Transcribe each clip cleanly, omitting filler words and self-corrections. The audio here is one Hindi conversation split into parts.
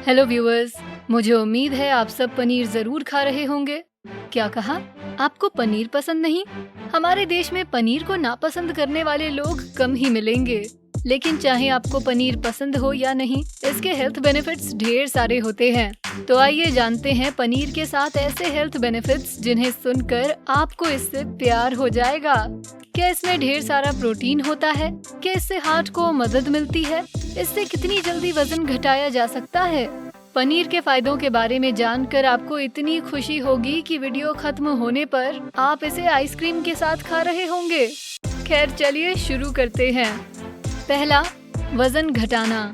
हेलो व्यूअर्स, मुझे उम्मीद है आप सब पनीर जरूर खा रहे होंगे। क्या कहा? आपको पनीर पसंद नहीं? हमारे देश में पनीर को नापसंद करने वाले लोग कम ही मिलेंगे। लेकिन चाहे आपको पनीर पसंद हो या नहीं, इसके हेल्थ बेनिफिट्स ढेर सारे होते हैं। तो आइए जानते हैं पनीर के साथ ऐसे हेल्थ बेनिफिट्स जिन्हें सुनकर आपको इससे प्यार हो जाएगा। क्या इसमें ढेर सारा प्रोटीन होता है? क्या इससे हार्ट को मदद मिलती है? इससे कितनी जल्दी वजन घटाया जा सकता है? पनीर के फायदों के बारे में जानकर आपको इतनी खुशी होगी कि वीडियो खत्म होने पर आप इसे आइसक्रीम के साथ खा रहे होंगे। खैर चलिए शुरू करते हैं। पहला, वजन घटाना।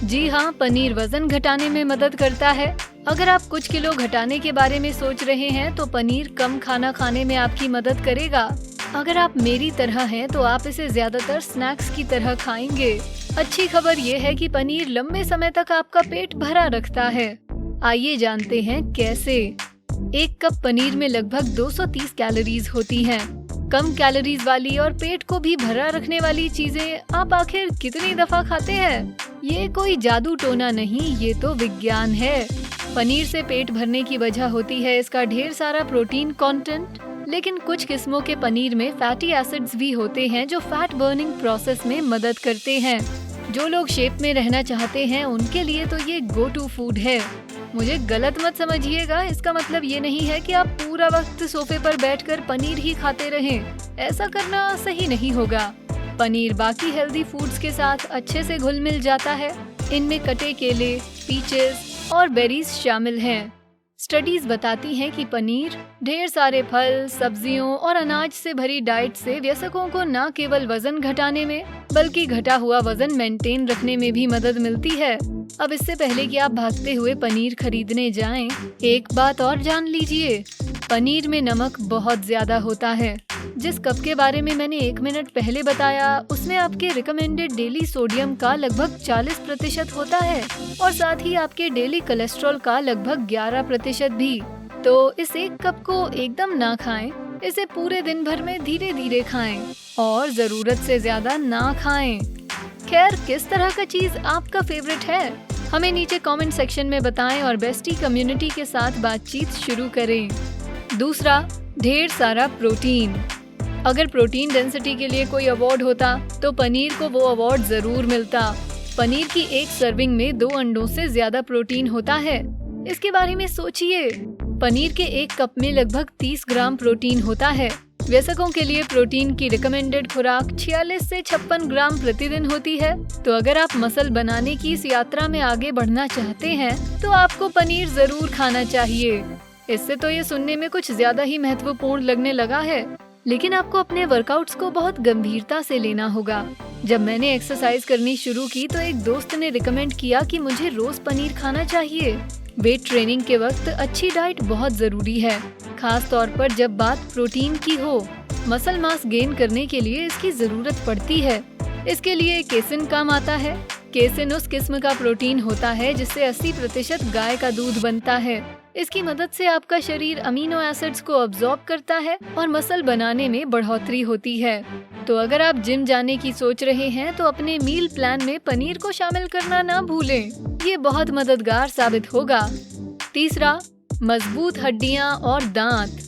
जी हाँ, पनीर वजन घटाने में मदद करता है। अगर आप कुछ किलो घटाने के बारे में सोच रहे हैं तो पनीर कम खाना खाने में आपकी मदद करेगा। अगर आप मेरी तरह हैं तो आप इसे ज्यादातर स्नैक्स की तरह खाएंगे। अच्छी खबर ये है कि पनीर लंबे समय तक आपका पेट भरा रखता है। आइए जानते हैं कैसे। एक कप पनीर में लगभग 230 कैलोरीज होती हैं। कम कैलोरीज वाली और पेट को भी भरा रखने वाली चीजें आप आखिर कितनी दफा खाते हैं? ये कोई जादू टोना नहीं, ये तो विज्ञान है। पनीर से पेट भरने की वजह होती है इसका ढेर सारा प्रोटीन कंटेंट। लेकिन कुछ किस्मों के पनीर में फैटी एसिड्स भी होते हैं जो फैट बर्निंग प्रोसेस में मदद करते हैं। जो लोग शेप में रहना चाहते हैं उनके लिए तो ये गो टू फूड है। मुझे गलत मत समझिएगा, इसका मतलब ये नहीं है कि आप पूरा वक्त सोफे पर बैठकर पनीर ही खाते रहें। ऐसा करना सही नहीं होगा। पनीर बाकी हेल्दी फूड्स के साथ अच्छे से घुल मिल जाता है। इनमें कटे केले, पीचेस और बेरीज शामिल हैं। स्टडीज बताती हैं कि पनीर ढेर सारे फल, सब्जियों और अनाज से भरी डाइट से वयस्कों को न केवल वजन घटाने में बल्कि घटा हुआ वजन मेंटेन रखने में भी मदद मिलती है। अब इससे पहले कि आप भागते हुए पनीर खरीदने जाएं, एक बात और जान लीजिए, पनीर में नमक बहुत ज्यादा होता है। जिस कप के बारे में मैंने 1 मिनट पहले बताया, उसमें आपके रिकमेंडेड डेली सोडियम का लगभग 40% होता है और साथ ही आपके डेली कोलेस्ट्रॉल का लगभग 11% भी। तो इस एक कप को एकदम ना खाएं, इसे पूरे दिन भर में धीरे धीरे खाएं और जरूरत से ज्यादा ना खाएं। खैर, किस तरह का चीज आपका फेवरेट है? हमें नीचे कमेंट सेक्शन में बताएं और बेस्टी कम्युनिटी के साथ बातचीत शुरू करें। दूसरा, ढेर सारा प्रोटीन। अगर प्रोटीन डेंसिटी के लिए कोई अवार्ड होता तो पनीर को वो अवार्ड जरूर मिलता। पनीर की एक सर्विंग में 2 अंडों से ज्यादा प्रोटीन होता है। इसके बारे में सोचिए, पनीर के एक कप में लगभग 30 ग्राम प्रोटीन होता है। वयस्कों के लिए प्रोटीन की रिकमेंडेड खुराक 46 से 56 ग्राम प्रतिदिन होती है। तो अगर आप मसल बनाने की इस यात्रा में आगे बढ़ना चाहते हैं तो आपको पनीर जरूर खाना चाहिए। इससे तो ये सुनने में कुछ ज्यादा ही महत्वपूर्ण लगने लगा है, लेकिन आपको अपने वर्कआउट्स को बहुत गंभीरता से लेना होगा। जब मैंने एक्सरसाइज करनी शुरू की तो एक दोस्त ने रिकमेंड किया कि मुझे रोज पनीर खाना चाहिए। वेट ट्रेनिंग के वक्त अच्छी डाइट बहुत जरूरी है, खास तौर पर जब बात प्रोटीन की हो। मसल मास गेन करने के लिए इसकी जरूरत पड़ती है। इसके लिए केसिन काम आता है। केसिन उस किस्म का प्रोटीन होता है जिससे 80% गाय का दूध बनता है। इसकी मदद से आपका शरीर अमीनो एसिड्स को अब्सॉर्ब करता है और मसल बनाने में बढ़ोतरी होती है। तो अगर आप जिम जाने की सोच रहे हैं तो अपने मील प्लान में पनीर को शामिल करना ना भूलें। ये बहुत मददगार साबित होगा। तीसरा, मजबूत हड्डियां और दांत।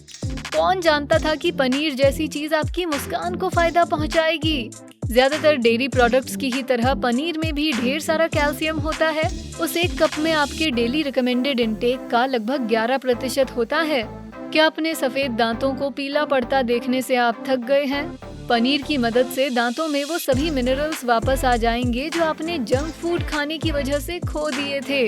कौन जानता था कि पनीर जैसी चीज आपकी मुस्कान को फायदा पहुंचाएगी। ज्यादातर डेयरी प्रोडक्ट्स की ही तरह पनीर में भी ढेर सारा कैल्शियम होता है। उस एक कप में आपके डेली रिकमेंडेड इंटेक का लगभग 11% होता है। क्या अपने सफेद दांतों को पीला पड़ता देखने से आप थक गए हैं? पनीर की मदद से दांतों में वो सभी मिनरल्स वापस आ जाएंगे जो आपने जंक फूड खाने की वजह से खो दिए थे।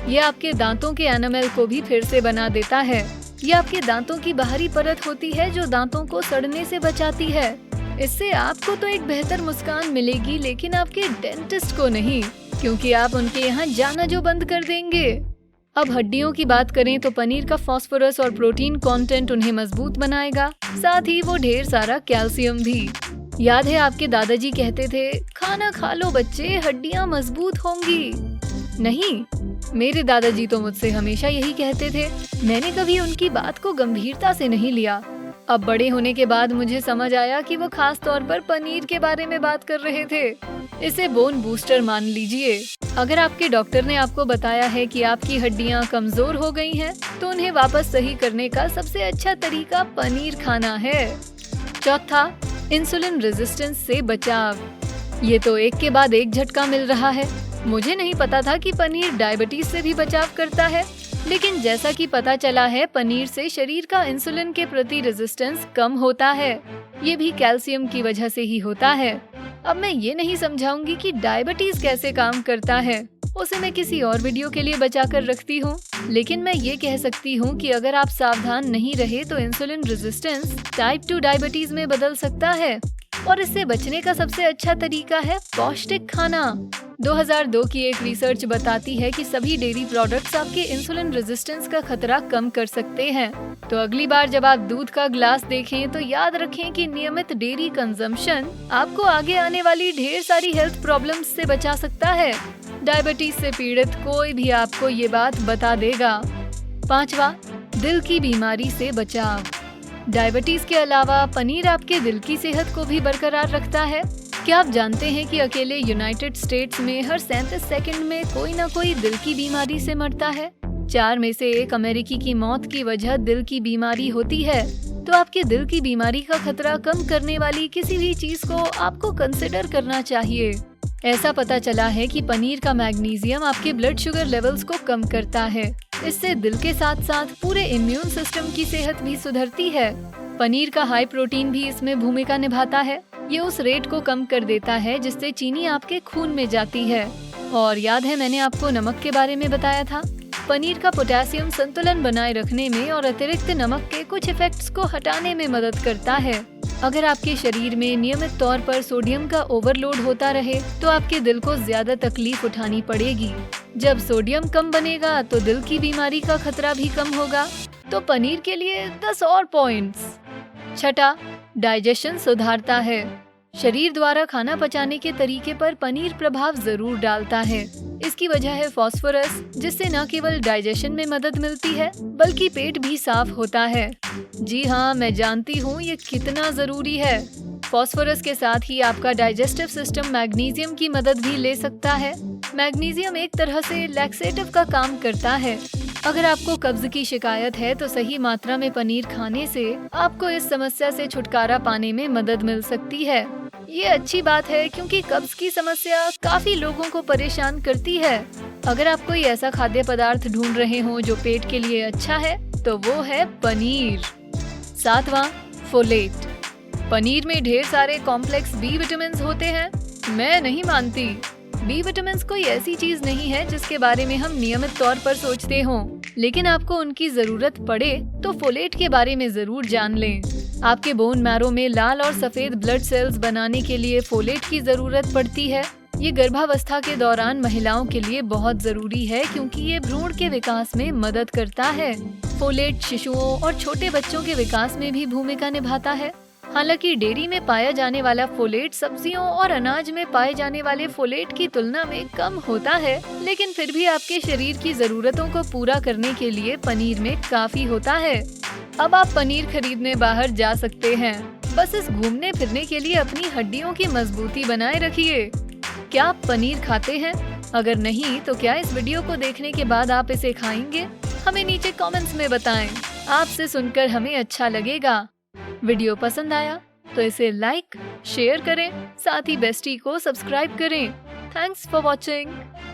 ये आपके दांतों के एनामेल को भी फिर से बना देता है। ये आपके दांतों की बाहरी परत होती है जो दांतों को सड़ने से बचाती है। इससे आपको तो एक बेहतर मुस्कान मिलेगी, लेकिन आपके डेंटिस्ट को नहीं, क्योंकि आप उनके यहाँ जाना जो बंद कर देंगे। अब हड्डियों की बात करें तो पनीर का फास्फोरस और प्रोटीन कंटेंट उन्हें मजबूत बनाएगा, साथ ही वो ढेर सारा कैल्शियम भी। याद है आपके दादाजी कहते थे, खाना खा लो बच्चे, हड्डियां मजबूत होंगी। नहीं, मेरे दादाजी तो मुझसे हमेशा यही कहते थे। मैंने कभी उनकी बात को गंभीरता से नहीं लिया। अब बड़े होने के बाद मुझे समझ आया कि वो खास तौर पर पनीर के बारे में बात कर रहे थे। इसे बोन बूस्टर मान लीजिए। अगर आपके डॉक्टर ने आपको बताया है कि आपकी हड्डियां कमजोर हो गई हैं, तो उन्हें वापस सही करने का सबसे अच्छा तरीका पनीर खाना है। चौथा, इंसुलिन रेजिस्टेंस से बचाव। ये तो एक के बाद एक झटका मिल रहा है। मुझे नहीं पता था कि पनीर डायबिटीज से भी बचाव करता है, लेकिन जैसा कि पता चला है, पनीर से शरीर का इंसुलिन के प्रति रेजिस्टेंस कम होता है। ये भी कैल्शियम की वजह से ही होता है। अब मैं ये नहीं समझाऊंगी कि डायबिटीज कैसे काम करता है, उसे मैं किसी और वीडियो के लिए बचा कर रखती हूँ। लेकिन मैं ये कह सकती हूँ कि अगर आप सावधान नहीं रहे तो इंसुलिन रेजिस्टेंस टाइप 2 डायबिटीज में बदल सकता है, और इससे बचने का सबसे अच्छा तरीका है पौष्टिक खाना। 2002 की एक रिसर्च बताती है कि सभी डेयरी प्रोडक्ट्स आपके इंसुलिन रेजिस्टेंस का खतरा कम कर सकते हैं। तो अगली बार जब आप दूध का ग्लास देखें तो याद रखें कि नियमित डेयरी कंजम्पशन आपको आगे आने वाली ढेर सारी हेल्थ प्रॉब्लम्स से बचा सकता है। डायबिटीज से पीड़ित कोई भी आपको ये बात बता देगा। पांचवा, दिल की बीमारी से बचाव। डायबिटीज के अलावा पनीर आपके दिल की सेहत को भी बरकरार रखता है। क्या आप जानते हैं कि अकेले यूनाइटेड स्टेट्स में हर 37 सेकंड में कोई न कोई दिल की बीमारी से मरता है। 4 में से 1 अमेरिकी की मौत की वजह दिल की बीमारी होती है। तो आपके दिल की बीमारी का खतरा कम करने वाली किसी भी चीज को आपको कंसिडर करना चाहिए। ऐसा पता चला है कि पनीर का मैग्नीशियम आपके ब्लड शुगर लेवल्स को कम करता है। इससे दिल के साथ साथ पूरे इम्यून सिस्टम की सेहत भी सुधरती है। पनीर का हाई प्रोटीन भी इसमें भूमिका निभाता है। ये उस रेट को कम कर देता है जिससे चीनी आपके खून में जाती है। और याद है, मैंने आपको नमक के बारे में बताया था। पनीर का पोटेशियम संतुलन बनाए रखने में और अतिरिक्त नमक के कुछ इफेक्ट्स को हटाने में मदद करता है। अगर आपके शरीर में नियमित तौर पर सोडियम का ओवरलोड होता रहे तो आपके दिल को ज्यादा तकलीफ उठानी पड़ेगी। जब सोडियम कम बनेगा तो दिल की बीमारी का खतरा भी कम होगा। तो पनीर के लिए 10 और पॉइंट्स। छठा, डाइजेशन सुधारता है। शरीर द्वारा खाना पचाने के तरीके पर पनीर प्रभाव जरूर डालता है। इसकी वजह है फास्फोरस, जिससे न केवल डाइजेशन में मदद मिलती है बल्कि पेट भी साफ होता है। जी हाँ, मैं जानती हूँ ये कितना जरूरी है। फास्फोरस के साथ ही आपका डाइजेस्टिव सिस्टम मैग्नीशियम की मदद भी ले सकता है। मैग्नीशियम एक तरह से लैक्सेटिव का काम करता है। अगर आपको कब्ज की शिकायत है तो सही मात्रा में पनीर खाने से आपको इस समस्या से छुटकारा पाने में मदद मिल सकती है। ये अच्छी बात है क्योंकि कब्ज की समस्या काफी लोगों को परेशान करती है। अगर आप कोई ऐसा खाद्य पदार्थ ढूंढ रहे हो जो पेट के लिए अच्छा है तो वो है पनीर। सातवां, फोलेट। पनीर में ढेर सारे कॉम्प्लेक्स बी विटामिन होते हैं। मैं नहीं मानती। बी विटामिन कोई ऐसी चीज नहीं है जिसके बारे में हम नियमित तौर पर सोचते हों, लेकिन आपको उनकी जरूरत पड़े तो फोलेट के बारे में जरूर जान लें। आपके बोन मैरो में लाल और सफेद ब्लड सेल्स बनाने के लिए फोलेट की जरूरत पड़ती है। ये गर्भावस्था के दौरान महिलाओं के लिए बहुत जरूरी है क्योंकि ये भ्रूण के विकास में मदद करता है। फोलेट शिशुओं और छोटे बच्चों के विकास में भी भूमिका निभाता है। हालांकि डेयरी में पाया जाने वाला फोलेट सब्जियों और अनाज में पाए जाने वाले फोलेट की तुलना में कम होता है, लेकिन फिर भी आपके शरीर की जरूरतों को पूरा करने के लिए पनीर में काफी होता है। अब आप पनीर खरीदने बाहर जा सकते हैं। बस इस घूमने फिरने के लिए अपनी हड्डियों की मजबूती बनाए रखिए। क्या आप पनीर खाते हैं? अगर नहीं तो क्या इस वीडियो को देखने के बाद आप इसे खाएंगे? हमें नीचे कमेंट्स में बताएं। आपसे सुनकर हमें अच्छा लगेगा। वीडियो पसंद आया तो इसे लाइक, शेयर करें, साथ ही बेस्टी को सब्सक्राइब करें। Thanks for watching.